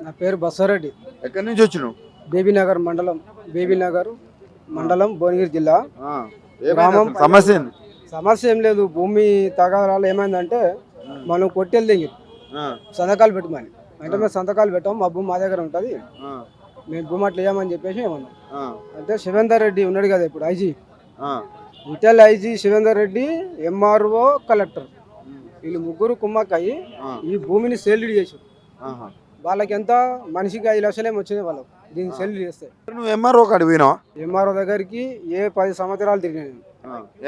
నా పేరు బస్సారెడ్డి. ఎక్కడి నుంచి వచ్చినావు? బేబీనగర్ మండలం, బేబీనగర్ మండలం, భువనగిరి జిల్లా. గ్రామం సమస్య ఏంది? సమస్య ఏం లేదు. భూమి తగాదాలు ఏమైందంటే మనం కొట్టెలు దిగి సంతకాలు పెట్టమని అంటే మేము సంతకాలు పెట్టాం. మా భూమి మా దగ్గర ఉంటుంది, మేము భూమి అట్లా వేయమని చెప్పేసి ఏమన్నాం. అంటే శివేందర్ రెడ్డి ఉన్నాడు కదా ఇప్పుడు IG, Vittal IG, Shivender Reddy, MRO, collector, వీళ్ళు ముగ్గురు కుమ్మక్కయ్యి ఈ భూమిని సేల్ చేశారు. వాళ్ళకి ఎంత మనిషికి 5 లక్షలేమో వచ్చింది వాళ్ళకి దీన్ని సెల్ చేస్తే. నువ్వు ఎంఆర్ఓ కాడికి పోయినావా? ఎంఆర్ఓ దగ్గరికి 10 సంవత్సరాలు తిరిగాను నేను.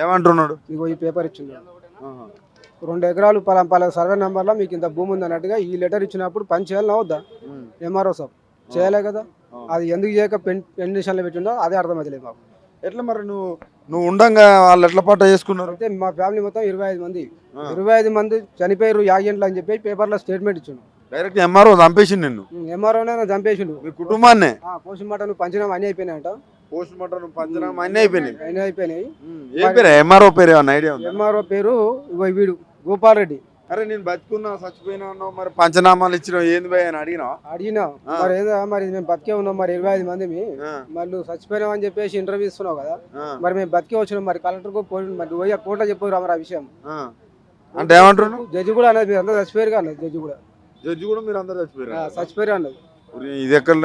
ఏమంటున్నాడు? ఇగో ఈ పేపర్ ఇచ్చింది, 2 ఎకరాలు పలాంపాల సర్వే నెంబర్లో మీకు ఇంత భూమి ఉంది అన్నట్టుగా ఈ లెటర్ ఇచ్చినప్పుడు పని చేయాలని అవద్దా? ఎంఆర్ఓ సాబ్ చేయలే కదా, అది ఎందుకు చేయక పెన్షన్లో పెట్టిందో అదే అర్థమవుతలేదు మాకు. ఎట్లా మరి నువ్వు ఉండంగా వాళ్ళు ఎట్లా పట్ట చేసుకున్నారు? అయితే మా ఫ్యామిలీ మొత్తం 25 మంది, 25 మంది చనిపోయారు యాగెంట్లు అని చెప్పి పేపర్లో స్టేట్మెంట్ ఇచ్చిండు. డైరెక్ట్ ఎంఆర్ఓ చంపేసిండు నిన్ను? ఎంఆర్ఓనే చంపేసిండు. మీ కుటుంబాన్ని? పోస్ట్ మార్టం పంచనామా అన్నీ అయిపోయినాయంట. పోస్ట్ మార్టం పంచనామా అన్నీ అయిపోయినాయి. అయిపోయినాయి. ఎంఆర్ఓ పేరు ఏమన్నా ఐడియా ఉందా? ఎంఆర్ఓ పేరు వీడు గోపాల్ రెడ్డి. అరే నేను బతుకున్నా చచ్చిపోయినా అన్నావు, మరి పంచనామాలు ఇచ్చినావు ఏంది భయ అని అడిగినా. మరి ఏదో మరి మేము బతికే ఉన్నాం, మరి 25 మంది మళ్ళీ చచ్చిపోయినాం అని చెప్పేసి ఇంటర్వ్యూ ఇస్తున్నావు కదా, మరి మేము బతికే వచ్చినాం, మరి కలెక్టర్ మరి పోయి కోర్టులో చెప్పారు మరి ఆ విషయం. అంటే ఏమంటున్నావు? జడ్జి కూడా అన్నది మీరు అందరూ చచ్చిపోయారు కదా, జడ్జి కూడా మీరు అందరూ చచ్చిపోయారు అన్నది. ఇది ఎక్కడ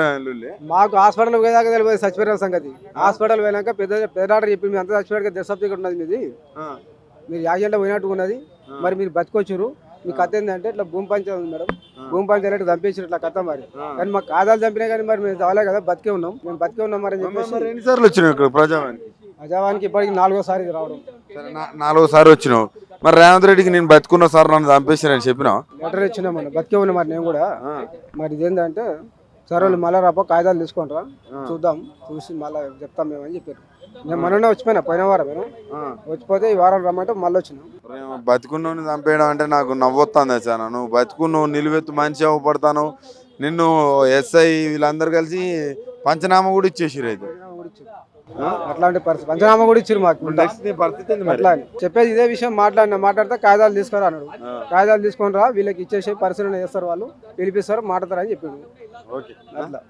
మాకు హాస్పిటల్ పోయేదాకా తెలియదు చచ్చిపోయిన సంగతి. హాస్పిటల్ పోయినాక పెద్ద డాక్టర్ చెప్పి మీరు అంతా చచ్చిపోయారు, డెత్ సర్టిఫికేట్ ఉన్నది మీది, మీరు యాక్సిడెంట్ పోయినట్టు ఉన్నది, మరి మీరు బతికొచ్చారు, మీ కథ ఏంటంటే ఇట్లా భూమి పంచాయతీ ఉంది మేడం, భూమి పంచాయతీ చంపేసారు ఇట్లా కథ. మరి కానీ మాకు కాదాలు చంపినా కానీ మరి మేము చాలే కదా, బతికే ఉన్నాం, మేము బతికే ఉన్నాం మరి చెప్పేసి. ఎన్నిసార్లు వచ్చినావు ఇక్కడ ప్రజావానికి? ఇప్పటికి 4వ సారి రావడం. 4వ సారి వచ్చినావు. మరి రేవంత్ రెడ్డికి నేను బతుకున్న సార్ నన్ను చంపేసారని చెప్పినా లెటర్ ఇచ్చినా మనం బతికే ఉన్నా మరి నేను కూడా. మరి ఇదేంటంటే సార్ వాళ్ళు మళ్ళీ రాపో కాగితాలు తీసుకుంటారా చూద్దాం, చూసి మళ్ళీ చెప్తాం మేము అని చెప్పారు. నేను మొన్ననే వచ్చిపోయినా, పోయిన వారం నేను వచ్చిపోతే ఈ వారం రమ్మంటే మళ్ళీ వచ్చినాం. బతుకున్నోని చంపేయడం అంటే నాకు నవ్వొస్తుంది చాలా. నువ్వు బతుకున్నావు, నిలువెత్తు మంచి అవ్వపడతాను, నిన్ను ఎస్ఐ వీళ్ళందరూ కలిసి పంచనామా కూడా ఇచ్చేసిరు. అయితే అట్లాంటి పరిస్థితి పంచనామా కూడా ఇచ్చారు మాకు. అట్లా చెప్పేది ఇదే విషయం మాట్లాడితే కాగితాలు తీసుకురా అన్నాడు. కాగితాలు తీసుకొని రా, వీళ్ళకి ఇచ్చేసి పరిశీలన చేస్తారు, వాళ్ళు పిలిపిస్తారు, మాట్లాడతారు అని చెప్పాడు. అట్లా